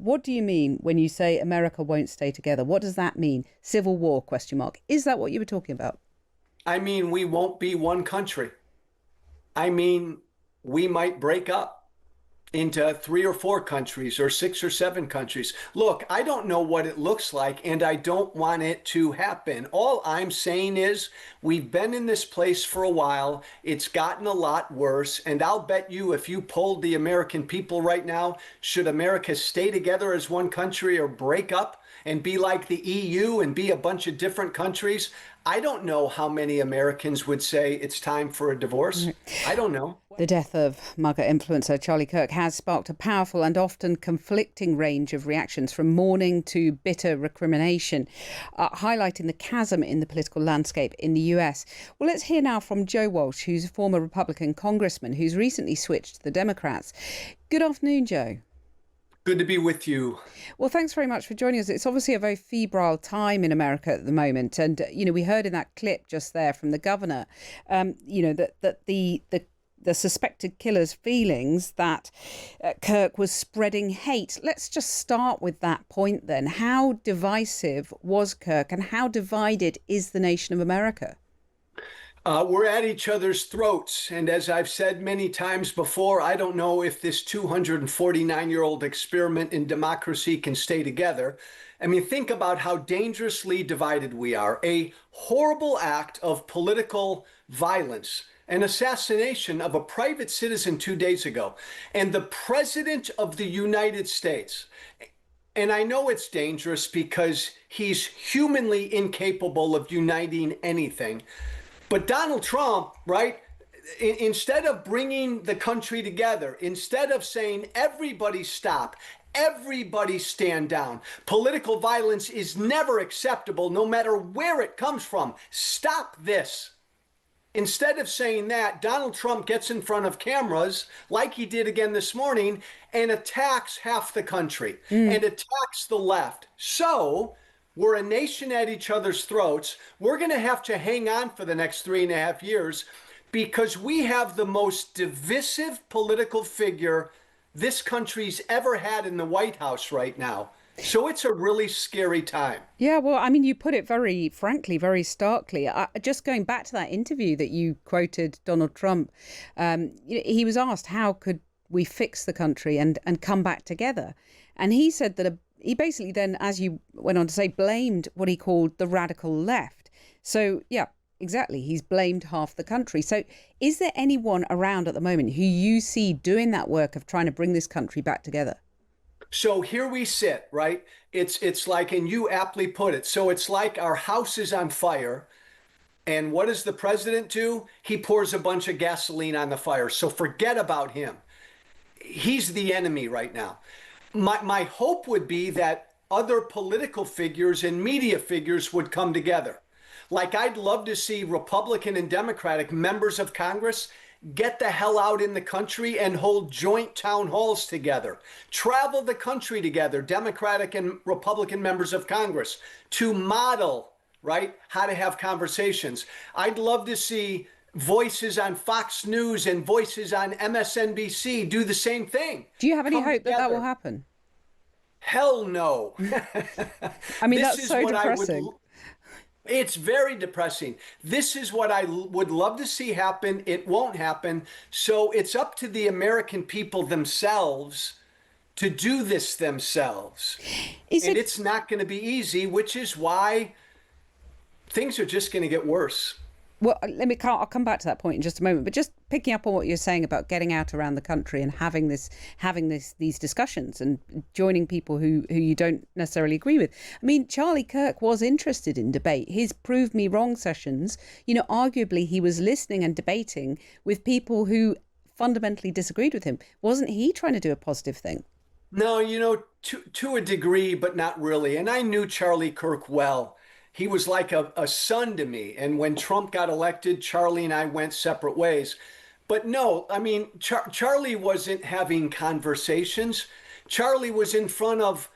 what do you mean when you say America won't stay together? What does that mean? Civil war, question mark. Is that what you were talking about? I mean, we won't be one country. I mean, we might break up into three or four countries or six or seven countries. Look, I don't know what it looks like, and I don't want it to happen. All I'm saying is we've been in this place for a while. It's gotten a lot worse. And I'll bet you if you polled the American people right now, should America stay together as one country or break up and be like the EU and be a bunch of different countries? I don't know how many Americans would say it's time for a divorce. I don't know. The death of MAGA influencer Charlie Kirk has sparked a powerful and often conflicting range of reactions, from mourning to bitter recrimination, highlighting the chasm in the political landscape in the US. Well, let's hear now from Joe Walsh, who's a former Republican congressman who's recently switched to the Democrats. Good afternoon, Joe. Good to be with you. Well, thanks very much for joining us. It's obviously a very febrile time in America at the moment. And, we heard in that clip just there from the governor, that the suspected killer's feelings that Kirk was spreading hate. Let's just start with that point then. How divisive was Kirk, and how divided is the nation of America? We're at each other's throats. And as I've said many times before, I don't know if this 249-year-old experiment in democracy can stay together. I mean, think about how dangerously divided we are. A horrible act of political violence, an assassination of a private citizen 2 days ago, and the president of the United States. And I know it's dangerous because he's humanly incapable of uniting anything. But Donald Trump, right, instead of bringing the country together, instead of saying everybody stop, everybody stand down, political violence is never acceptable no matter where it comes from. Stop this. Instead of saying that, Donald Trump gets in front of cameras like he did again this morning and attacks half the country and attacks the left. So we're a nation at each other's throats. We're going to have to hang on for the next 3.5 years because we have the most divisive political figure this country's ever had in the White House right now. So it's a really scary time. Yeah, well, I mean, you put it very frankly, very starkly. Just going back to that interview that you quoted Donald Trump, he was asked, how could we fix the country and come back together? And he said that he basically then, as you went on to say, blamed what he called the radical left. So, yeah, exactly. He's blamed half the country. So is there anyone around at the moment who you see doing that work of trying to bring this country back together? So here we sit, right? It's like, and you aptly put it, so it's like our house is on fire. And what does the president do? He pours a bunch of gasoline on the fire. So forget about him. He's the enemy right now. My hope would be that other political figures and media figures would come together. Like, I'd love to see Republican and Democratic members of Congress get the hell out in the country and hold joint town halls together. Travel the country together, Democratic and Republican members of Congress, to model, right, how to have conversations. I'd love to see voices on Fox News and voices on MSNBC do the same thing. Do you have any hope together. that will happen? Hell no. I mean, that's so depressing. It's very depressing. This is what I would love to see happen. It won't happen. So it's up to the American people themselves to do this themselves. And it's not going to be easy, which is why things are just going to get worse. Well, I'll come back to that point in just a moment, but just picking up on what you're saying about getting out around the country and having these discussions and joining people who you don't necessarily agree with. I mean, Charlie Kirk was interested in debate. His Prove Me Wrong sessions, arguably he was listening and debating with people who fundamentally disagreed with him. Wasn't he trying to do a positive thing? No, to a degree, but not really. And I knew Charlie Kirk well. He was like a son to me. And when Trump got elected, Charlie and I went separate ways. But no, I mean, Charlie wasn't having conversations. Charlie was in front of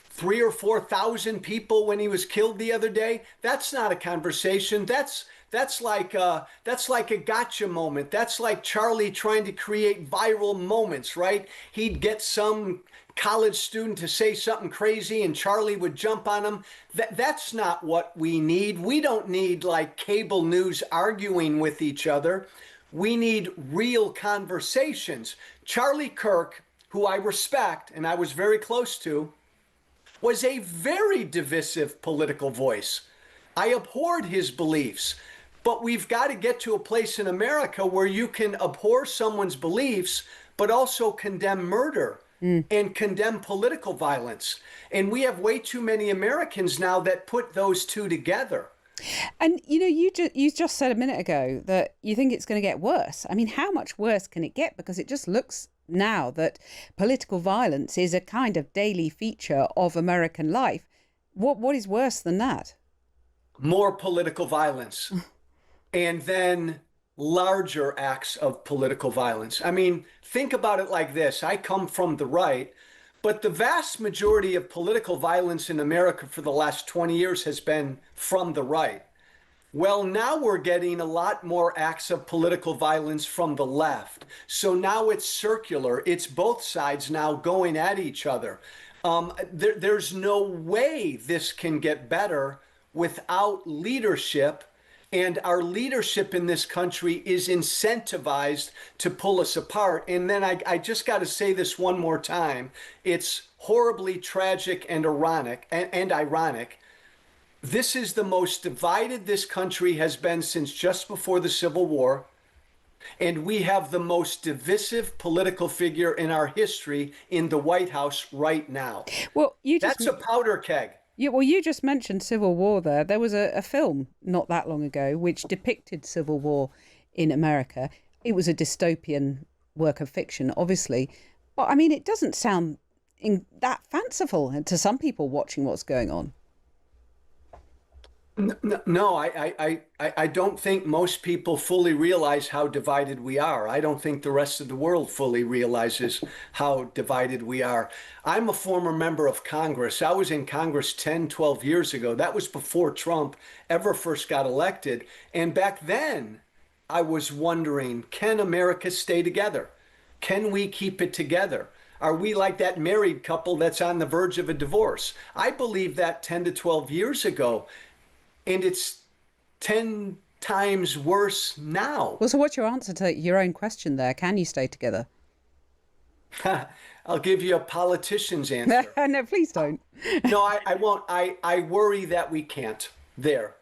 3,000 or 4,000 people when he was killed the other day. That's not a conversation. That's that's like a gotcha moment. That's like Charlie trying to create viral moments, right? He'd get some college student to say something crazy and Charlie would jump on him. That's not what we need. We don't need like cable news arguing with each other. We need real conversations. Charlie Kirk, who I respect and I was very close to, was a very divisive political voice. I abhorred his beliefs. But we've got to get to a place in America where you can abhor someone's beliefs, but also condemn murder and condemn political violence. And we have way too many Americans now that put those two together. And you just said a minute ago that you think it's going to get worse. I mean, how much worse can it get? Because it just looks now that political violence is a kind of daily feature of American life. What is worse than that? More political violence. And then larger acts of political violence. I mean, think about it like this. I come from the right, but the vast majority of political violence in America for the last 20 years has been from the right. Well, now we're getting a lot more acts of political violence from the left. So now it's circular. It's both sides now going at each other. There's no way this can get better without leadership. And our leadership in this country is incentivized to pull us apart. And then I just got to say this one more time. It's horribly tragic and ironic. This is the most divided this country has been since just before the Civil War. And we have the most divisive political figure in our history in the White House right now. Well, that's a powder keg. You just mentioned Civil War there. There was a film not that long ago which depicted Civil War in America. It was a dystopian work of fiction, obviously. But, I mean, it doesn't sound that fanciful to some people watching what's going on. No, I don't think most people fully realize how divided we are. I don't think the rest of the world fully realizes how divided we are. I'm a former member of Congress. I was in Congress 10, 12 years ago. That was before Trump ever first got elected. And back then, I was wondering, can America stay together? Can we keep it together? Are we like that married couple that's on the verge of a divorce? I believe that 10 to 12 years ago. And it's 10 times worse now. Well, so what's your answer to your own question there? Can you stay together? I'll give you a politician's answer. No, please don't. No, I won't. I worry that we can't. There.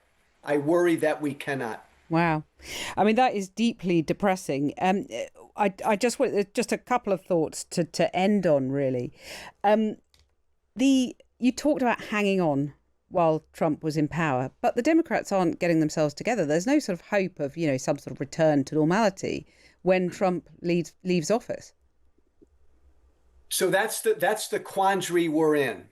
I worry that we cannot. Wow. I mean, that is deeply depressing. I just want just a couple of thoughts to end on, really. You talked about hanging on while Trump was in power, but the Democrats aren't getting themselves together. There's no sort of hope of, some sort of return to normality when Trump leaves office. So that's the quandary we're in.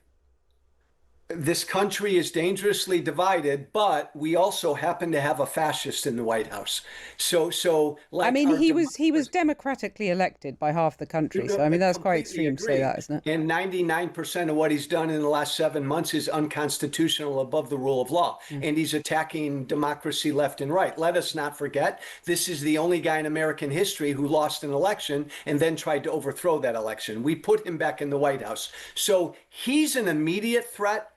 This country is dangerously divided, but we also happen to have a fascist in the White House. So like, I mean, he was democratically elected by half the country. So I mean, that's quite extreme to say that, isn't it? And 99% of what he's done in the last 7 months is unconstitutional, above the rule of law. And he's attacking democracy left and right. Let us not forget, this is the only guy in American history who lost an election and then tried to overthrow that election. We put him back in the White House. So he's an immediate threat.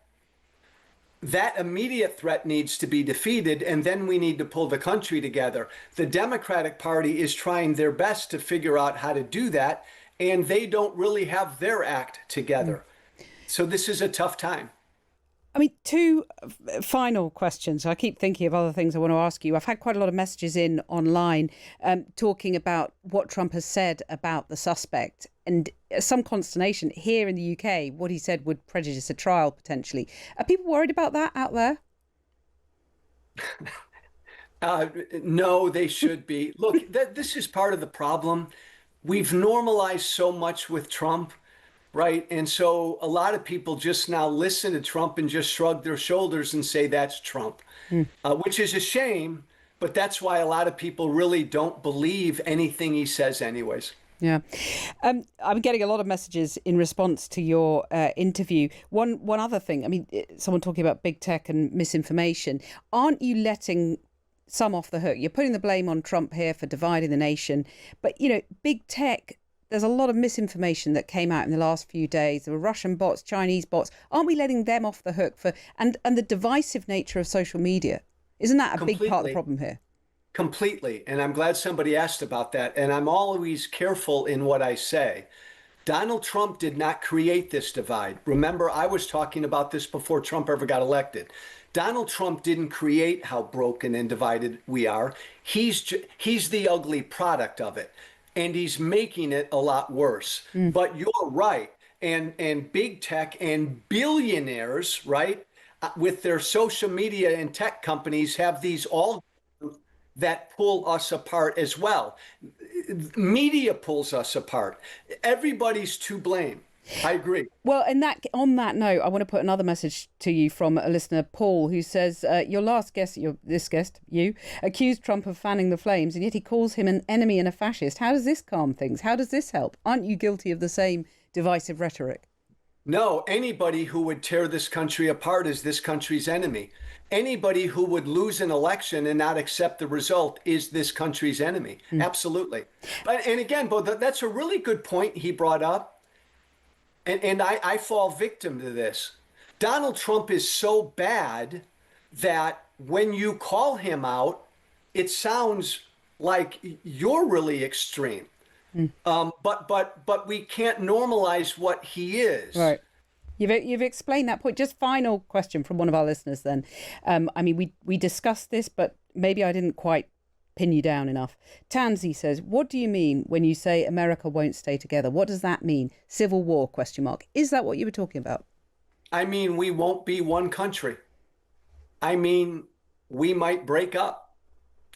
That immediate threat needs to be defeated, and then we need to pull the country together. The Democratic Party is trying their best to figure out how to do that, and they don't really have their act together. So this is a tough time. I mean, two final questions. I keep thinking of other things I want to ask you. I've had quite a lot of messages in online talking about what Trump has said about the suspect, and some consternation here in the UK. What he said would prejudice a trial potentially. Are people worried about that out there? No, they should be. Look, this is part of the problem. We've normalized so much with Trump. Right. And so a lot of people just now listen to Trump and just shrug their shoulders and say that's Trump, which is a shame. But that's why a lot of people really don't believe anything he says anyways. Yeah. I'm getting a lot of messages in response to your interview. One other thing, I mean, someone talking about big tech and misinformation. Aren't you letting some off the hook. You're putting the blame on Trump here for dividing the nation. But, big tech, there's a lot of misinformation that came out in the last few days. There were Russian bots, Chinese bots. Aren't we letting them off the hook and the divisive nature of social media? Isn't that a big part of the problem here? Completely. And I'm glad somebody asked about that. And I'm always careful in what I say. Donald Trump did not create this divide. Remember, I was talking about this before Trump ever got elected. Donald Trump didn't create how broken and divided we are. He's the ugly product of it, and he's making it a lot worse. But you're right, and big tech and billionaires, right, with their social media and tech companies have these all that pull us apart as well. Media pulls us apart. Everybody's to blame. I agree. Well, on that note, I want to put another message to you from a listener, Paul, who says, your last guest, you accused Trump of fanning the flames, and yet he calls him an enemy and a fascist. How does this calm things? How does this help? Aren't you guilty of the same divisive rhetoric? No, anybody who would tear this country apart is this country's enemy. Anybody who would lose an election and not accept the result is this country's enemy. Absolutely. And again, Bo, that's a really good point he brought up. And I fall victim to this. Donald Trump is so bad that when you call him out, it sounds like you're really extreme. But we can't normalize what he is. Right. You've explained that point. Just final question from one of our listeners then. We discussed this, but maybe I didn't quite pin you down enough. Tansy says, what do you mean when you say America won't stay together? What does that mean? Civil war, ? Is that what you were talking about? I mean, we won't be one country. I mean, we might break up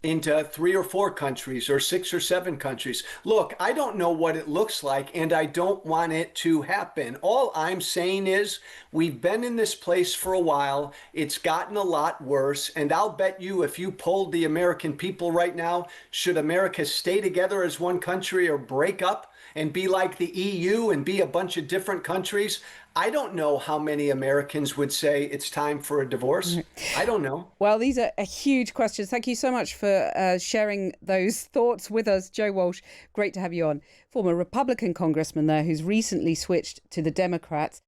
into 3 or 4 countries or 6 or 7 countries. Look, I don't know what it looks like, and I don't want it to happen. All I'm saying is we've been in this place for a while. It's gotten a lot worse. And I'll bet you if you polled the American people right now, should America stay together as one country or break up and be like the EU and be a bunch of different countries? I don't know how many Americans would say it's time for a divorce. I don't know. Well, these are huge questions. Thank you so much for sharing those thoughts with us, Joe Walsh. Great to have you on. Former Republican congressman there who's recently switched to the Democrats.